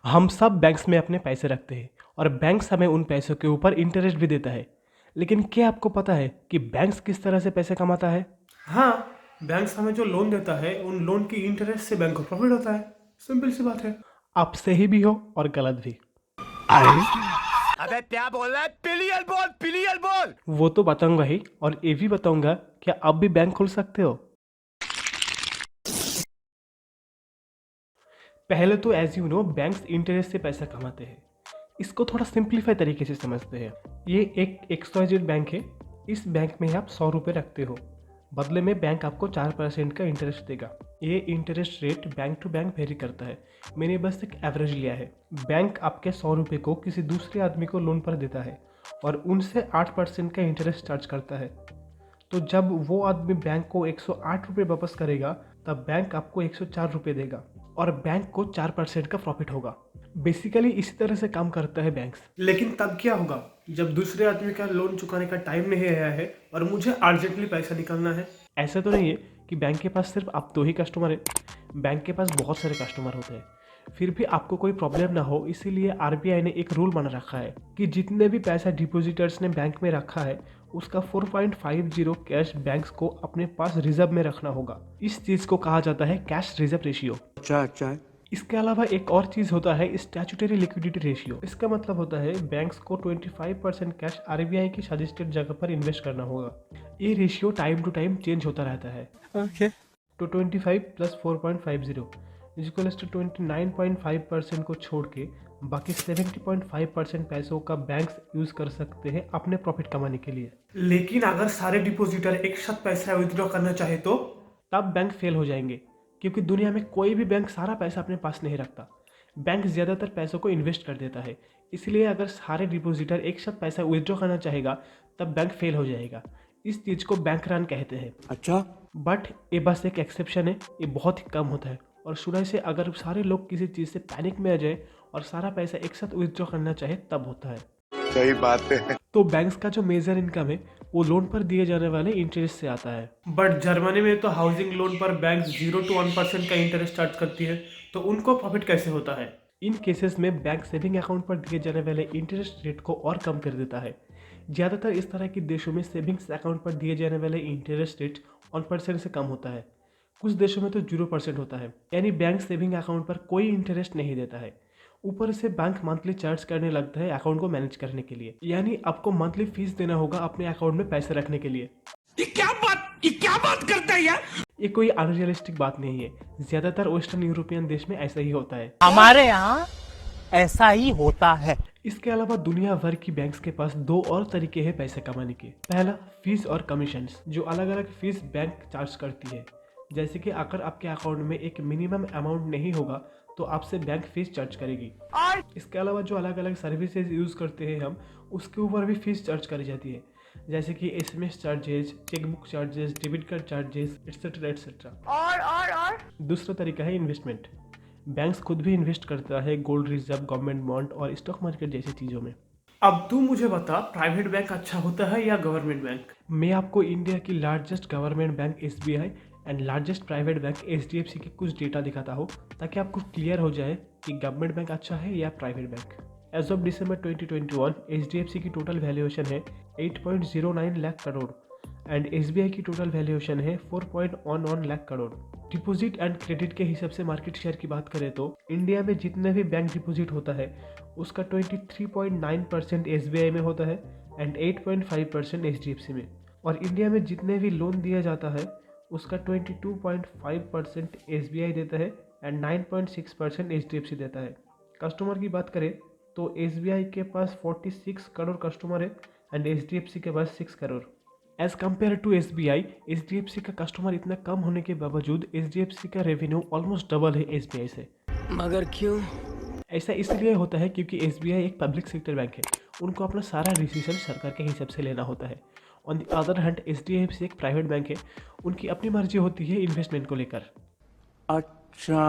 हम सब बैंक्स में अपने पैसे रखते हैं और बैंक्स हमें उन पैसों के ऊपर इंटरेस्ट भी देता है। लेकिन क्या आपको पता है कि बैंक्स किस तरह से पैसे कमाता है? हाँ। बैंक्स हमें जो लोन देता है उन लोन की इंटरेस्ट से बैंक को प्रॉफिट होता है। सिंपल सी बात है। आप सही भी हो और गलत भी। अबे क्या बोल रहा है? पिलियन बोल, पिलियन बोल। वो तो बताऊंगा ही, और ये भी बताऊंगा क्या आप भी बैंक खोल सकते हो। पहले तो as you know banks interest से पैसा कमाते हैं। इसको थोड़ा सिंप्लीफाई तरीके से समझते हैं। ये एक XYZ बैंक है। इस बैंक में आप 100 रुपये रखते हो, बदले में बैंक आपको 4% का इंटरेस्ट देगा। ये interest rate bank to bank vary करता है। मैंने बस एक एवरेज लिया है। बैंक आपके 100 रुपये को किसी दूसरे आदमी को लोन पर देता है और उनसे 8% का इंटरेस्ट चार्ज करता है। तो जब वो आदमी बैंक को 108 रुपये वापस करेगा, तब बैंक आपको 104 रुपये देगा और बैंक को 4% का प्रॉफिट होगा। बेसिकली इसी तरह से काम करता है बैंक्स। लेकिन तब क्या होगा जब दूसरे आदमी का लोन चुकाने का टाइम नहीं आया है और मुझे अर्जेंटली पैसा निकालना है? ऐसा तो नहीं है कि बैंक के पास सिर्फ आप 2 ही कस्टमर हैं। बैंक के पास बहुत सारे कस्टमर होते हैं। फिर भी आपको कोई प्रॉब्लम ना हो, इसीलिए RBI ने एक रूल बना रखा है कि जितने भी पैसा डिपॉजिटर्स ने बैंक में रखा है, उसका 4.50 कैश बैंक्स को अपने पास रिजर्व में रखना होगा। इस चीज़ को कहा जाता है कैश रिजर्व रेशियो। अच्छा। इसके अलावा एक और चीज़ होता है स्टैट्यूटरी लिक्विडिटी रेशियो। इसका मतलब होता है बैंक्स को 25% कैश RBI की सजेस्टेड जगह पर इन्वेस्ट करना होगा। ये ratio time to time change होता रहता है। ओके। तो 25 प्लस 4.50 इजिकल्स टू 29.5% को छोड़ के बाकी 70.5% पैसों का बैंक्स यूज़ कर सकते हैं अपने प्रॉफिट कमाने के लिए। लेकिन अगर सारे डिपॉजिटर एक साथ पैसा विथड्रॉ करना चाहे तो? तब बैंक फेल हो जाएंगे, क्योंकि दुनिया में कोई भी बैंक सारा पैसा अपने पास नहीं रखता। बैंक ज़्यादातर पैसों को इन्वेस्ट कर देता है। इसलिए अगर सारे डिपॉजिटर एक साथ पैसा विथड्रॉ करना चाहेगा, तब बैंक फेल हो जाएगा। इस चीज़ को बैंक रन कहते हैं। अच्छा। बट ये बस एक एक्सेप्शन है, ये बहुत ही कम होता है। और शुरू से अगर सारे लोग किसी चीज़ से पैनिक में आ जाए और सारा पैसा एक साथ विथड्रॉ करना चाहे, तब होता है। सही बात है। तो बैंक्स का जो मेजर इनकम है वो लोन पर दिए जाने वाले इंटरेस्ट से आता है। बट जर्मनी में तो हाउसिंग लोन पर बैंक 0 to 1% का इंटरेस्ट चार्ज करती है, तो उनको प्रॉफिट कैसे होता है? इन केसेस में बैंक सेविंग अकाउंट पर दिए जाने वाले इंटरेस्ट रेट को और कम कर देता है। ज़्यादातर इस तरह के देशों में सेविंग्स अकाउंट पर दिए जाने वाले इंटरेस्ट रेट 1% से कम होता है। कुछ देशों में तो 0% होता है, यानी बैंक सेविंग अकाउंट पर कोई इंटरेस्ट नहीं देता है। ऊपर से बैंक मंथली चार्ज करने लगता है अकाउंट को मैनेज करने के लिए, यानी आपको मंथली फीस देना होगा अपने अकाउंट में पैसे रखने के लिए। ये क्या बात करता है यार? ये कोई अनरियलिस्टिक बात नहीं है। ज़्यादातर वेस्टर्न यूरोपियन देश में ऐसा ही होता है। हमारे यहाँ ऐसा ही होता है। इसके अलावा दुनिया भर की बैंक्स के पास 2 और तरीके हैं पैसे कमाने के। पहला, फीस और कमीशंस, जो अलग अलग फीस बैंक चार्ज करती है। जैसे कि अगर आपके अकाउंट में एक मिनिमम अमाउंट नहीं होगा तो आपसे बैंक फीस चार्ज करेगी। इसके अलावा जो अलग अलग सर्विसेज यूज़ करते हैं हम, उसके ऊपर भी फीस चार्ज करी जाती है, जैसे कि SMS charges, chequebook charges, debit card charges, etcetera etcetera. और दूसरा तरीका है इन्वेस्टमेंट। बैंक्स खुद भी इन्वेस्ट करता है गोल्ड रिजर्व, गवर्नमेंट बॉन्ड और स्टॉक मार्केट जैसी चीज़ों में। अब तू मुझे बता, प्राइवेट बैंक अच्छा होता है या गवर्नमेंट बैंक? मैं आपको इंडिया की largest government bank SBI and largest private bank HDFC की कुछ डेटा दिखाता हूँ, ताकि आपको क्लियर हो जाए कि गवर्नमेंट बैंक अच्छा है या private bank. As of December 2021 HDFC की टोटल वैल्यूएशन है 8.09 लाख करोड़ एंड SBI की टोटल वैल्यूएशन है 4.11 lakh crore. Deposit and credit के हिसाब से मार्केट शेयर की बात करें तो इंडिया में जितने भी बैंक डिपॉजिट होता है उसका 23.9% SBI में होता है एंड 8.5% HDFC में। और इंडिया में जितने भी लोन दिया जाता है उसका 22.5% SBI देता है एंड 9.6% HDFC देता है। कस्टमर की बात करें तो SBI के पास 46 करोड़ कस्टमर है एंड HDFC के पास 6 crore. As compare to SBI, HDFC का कस्टमर इतना कम होने के बावजूद HDFC का रेवेन्यू ऑलमोस्ट डबल है SBI से। मगर क्यों? ऐसा इसलिए होता है क्योंकि SBI एक पब्लिक सेक्टर बैंक है। उनको अपना सारा डिसीजन सरकार के हिसाब से लेना होता है। On the other hand HDFC एक प्राइवेट बैंक है, उनकी अपनी मर्जी होती है इन्वेस्टमेंट को लेकर। अच्छा।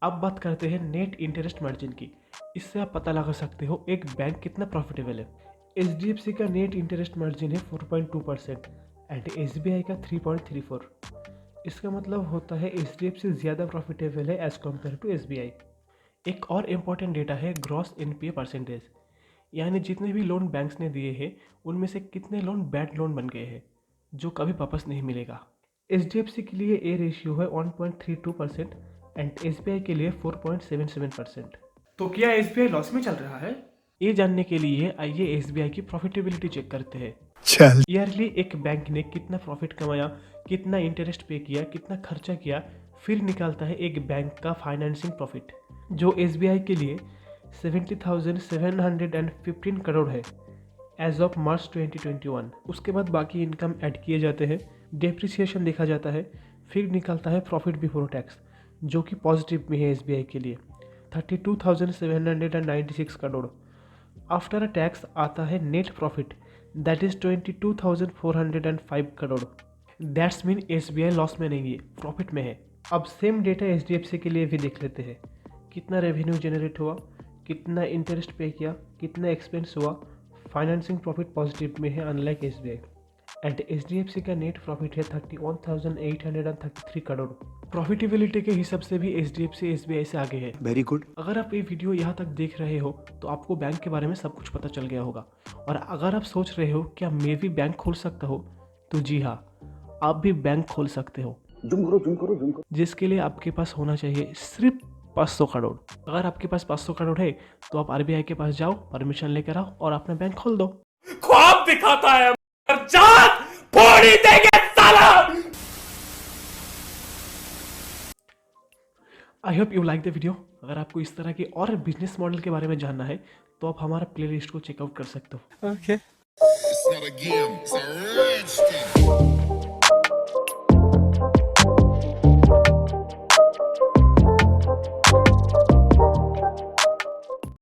अब बात करते हैं नेट इंटरेस्ट मार्जिन की। इससे आप पता लगा सकते हो एक बैंक कितना प्रॉफिटेबल है। HDFC का नेट इंटरेस्ट मार्जिन है 4.2% एंड SBI का 3.34। इसका मतलब होता है HDFC ज़्यादा प्रॉफिटेबल है एज कम्पेयर टू SBI। एक और इम्पॉर्टेंट डेटा है ग्रॉस एनपीए परसेंटेज, यानी जितने भी लोन बैंक्स ने दिए हैं उनमें से कितने लोन बैड लोन बन गए हैं जो कभी वापस नहीं मिलेगा। HDFC के लिए ए रेशियो है 1.32% एंड SBI के लिए 4.77%। तो क्या SBI लॉस में चल रहा है? ये जानने के लिए आइए SBI की प्रॉफिटेबिलिटी चेक करते हैं। चल ईयरली एक बैंक ने कितना प्रॉफिट कमाया, कितना इंटरेस्ट पे किया, कितना खर्चा किया, फिर निकालता है एक बैंक का फाइनेंसिंग प्रॉफिट, जो SBI के लिए 70,715 करोड़ है एज ऑफ मार्च 2021। उसके बाद बाकी इनकम ऐड किए जाते हैं, डेप्रिसिएशन देखा जाता है, फिर निकलता है प्रॉफिट बिफोर टैक्स जो कि पॉजिटिव में है SBI के लिए 32,796 करोड़। आफ्टर टैक्स आता है net profit that is 22,405 crore. That's mean SBI loss में नहीं है, प्रॉफिट में है। अब सेम डेटा HDFC के लिए भी देख लेते हैं। कितना रेवेन्यू जनरेट हुआ, कितना इंटरेस्ट पे किया, कितना एक्सपेंस हुआ, फाइनेंसिंग प्रॉफिट पॉजिटिव में है अनलाइक SBI। एंड HDFC का नेट प्रॉफिट है 31,833 करोड़। प्रॉफिटेबिलिटी के हिसाब से भी HDFC SBI से आगे है। Very good. अगर आप ये वीडियो यहाँ तक देख रहे हो तो आपको बैंक के बारे में सब कुछ पता चल गया होगा। और अगर आप सोच रहे हो क्या मैं भी बैंक खोल सकता हो, तो जी हाँ, आप भी बैंक खोल सकते हो। जिसके लिए आपके पास होना चाहिए सिर्फ 500 करोड़। अगर आपके पास 500 करोड़ है तो आप RBI के पास जाओ, परमिशन लेकर आओ और अपना बैंक खोल दो। ख्वाब दिखाता है जात फोड़ी देंगे साला। I hope you like the video. अगर आपको इस तरह के और बिजनेस मॉडल के बारे में जानना है तो आप हमारा प्लेलिस्ट को चेकआउट कर सकते हो। It's not a game, it's a rich thing.